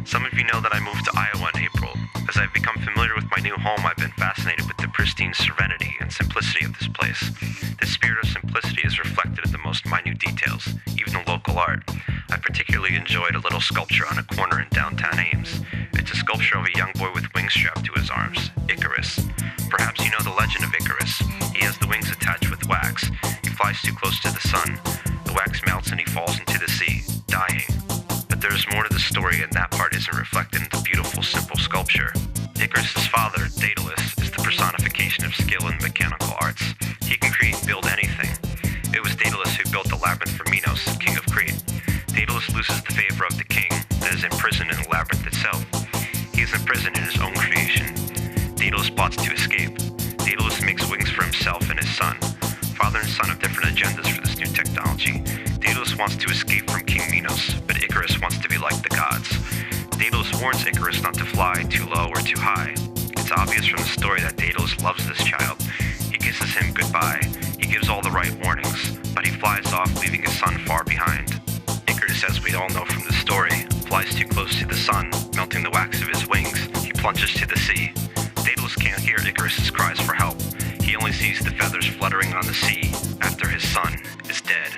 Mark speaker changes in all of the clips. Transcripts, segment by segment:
Speaker 1: Some of you know that I moved to Iowa in April. As I've become familiar with my new home, I've been fascinated with the pristine serenity and simplicity of this place. This spirit of simplicity is reflected in the most minute details, even the local art. I particularly enjoyed a little sculpture on a corner in downtown Ames. It's a sculpture of a young boy with wings strapped to his arms, Icarus. Perhaps you know the legend of Icarus. He has the wings attached with wax. He flies too close to the sun. The wax melts and he falls into the sea, dying. But there's more to the story, and that part isn't reflected in the beautiful, simple sculpture. Icarus' father, Daedalus, is the personification of skill in mechanical arts. He can create and build anything. It was Daedalus who built the labyrinth for Minos, king of Crete. Daedalus loses the favor of the king and is imprisoned in the labyrinth itself. He is imprisoned in his own creation. Daedalus plots to escape. Daedalus makes wings for himself and his son. Father and son have different agendas for this new technology. Daedalus wants to escape from King Minos, but Icarus wants to be like the gods. Daedalus warns Icarus not to fly too low or too high. It's obvious from the story that Daedalus loves this child. He kisses him goodbye. He gives all the right warnings, but he flies off, leaving his son far behind. Icarus, as we all know from the story, flies too close to the sun, melting the wax of his wings. He plunges to the sea. Daedalus can't hear Icarus' cries for help. He only sees the feathers fluttering on the sea after his son is dead.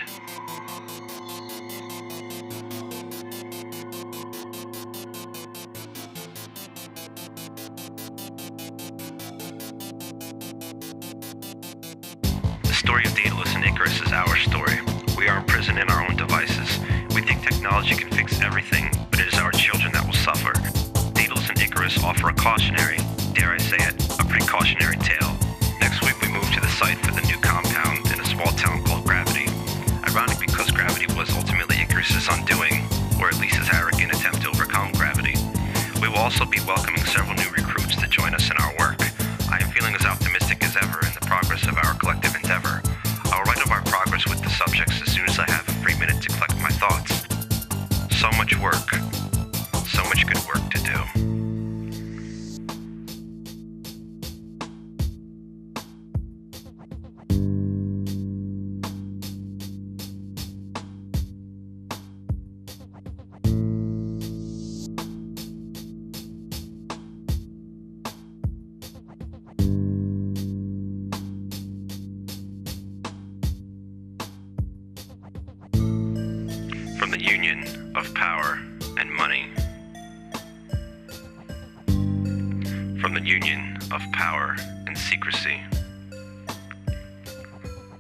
Speaker 1: The story of Daedalus and Icarus is our story. We are imprisoned in our own devices. We think technology can fix everything, but it is our children that will suffer. Daedalus and Icarus offer a cautionary, dare I say it, a precautionary tale. Next week we move to the site for the new compound in a small town called Gravity. Ironic because Gravity was ultimately Icarus' undoing, or at least his arrogant attempt to overcome gravity. We will also be welcoming several new recruits to join us in our work. I am feeling as optimistic as ever in the progress of our collective endeavor. I will write of our progress with the subjects as soon as I have a free minute to collect my thoughts. So much work. So much good work to do. From the union of power and money. From the union of power and secrecy.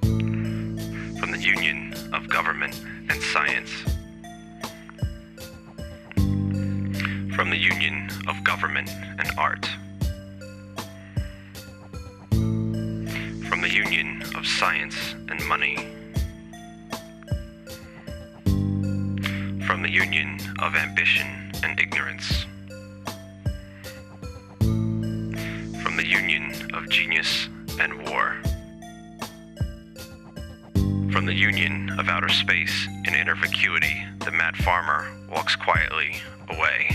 Speaker 1: From the union of government and science. From the union of government and art. From the union of science and money. From the union of ambition and ignorance. From the union of genius and war. From the union of outer space and inner vacuity, the mad farmer walks quietly away.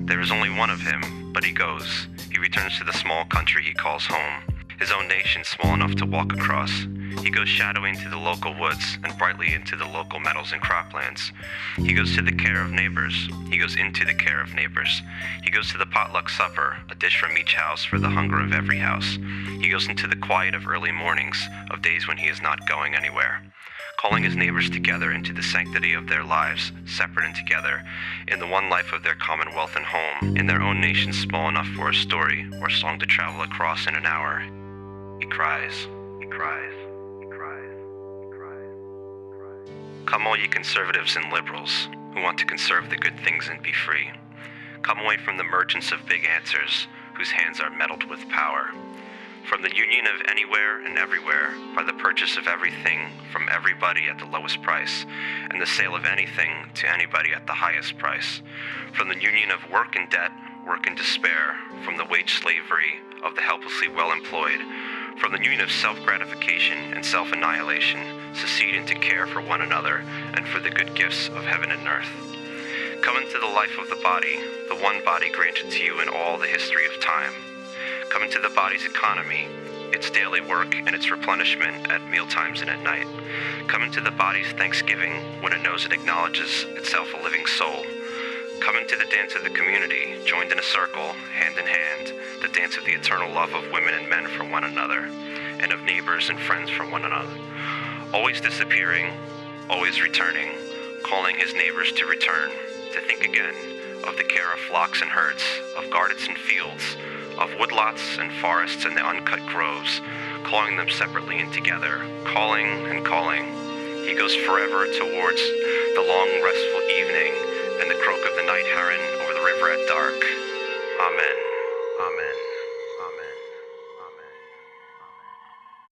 Speaker 1: There is only one of him, but he goes. He returns to the small country he calls home, his own nation small enough to walk across. He goes shadowy into the local woods and brightly into the local meadows and croplands. He goes to the care of neighbors. He goes into the care of neighbors. He goes to the potluck supper, a dish from each house for the hunger of every house. He goes into the quiet of early mornings, of days when he is not going anywhere, calling his neighbors together into the sanctity of their lives, separate and together, in the one life of their commonwealth and home, in their own nation small enough for a story or song to travel across in an hour. He cries, he cries. Come all ye conservatives and liberals who want to conserve the good things and be free. Come away from the merchants of big answers whose hands are meddled with power. From the union of anywhere and everywhere by the purchase of everything from everybody at the lowest price and the sale of anything to anybody at the highest price. From the union of work and debt, work and despair, from the wage slavery of the helplessly well employed, from the union of self-gratification and self-annihilation, secede into care for one another and for the good gifts of heaven and earth. Come into the life of the body, the one body granted to you in all the history of time. Come into the body's economy, its daily work and its replenishment at mealtimes and at night. Come into the body's thanksgiving when it knows it acknowledges itself a living soul. Coming to the dance of the community, joined in a circle, hand in hand, the dance of the eternal love of women and men for one another, and of neighbors and friends for one another. Always disappearing, always returning, calling his neighbors to return, to think again of the care of flocks and herds, of gardens and fields, of woodlots and forests and the uncut groves, calling them separately and together, calling and calling. He goes forever towards the long restful evening and the croak of the night heron over the river at dark. Amen.